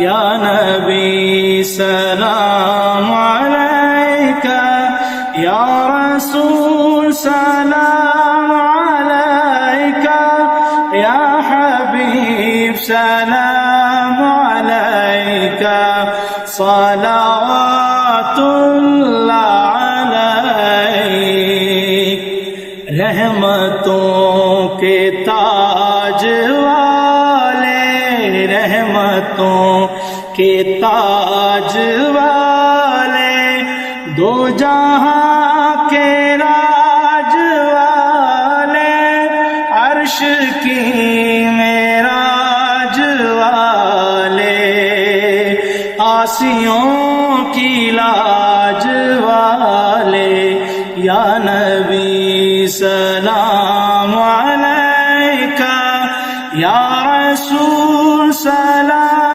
या नबी सलाम अलैका, या रसूल सलाम अलैका, या हबीब सलाम अलैका, सलावतुल्लाह अलैक। रहमतों के ताज वाले, रहमतों के ताज वाले, दो जहां के राज वाले, अर्श की मेराज वाले, आसियों की लाज वाले, या नबी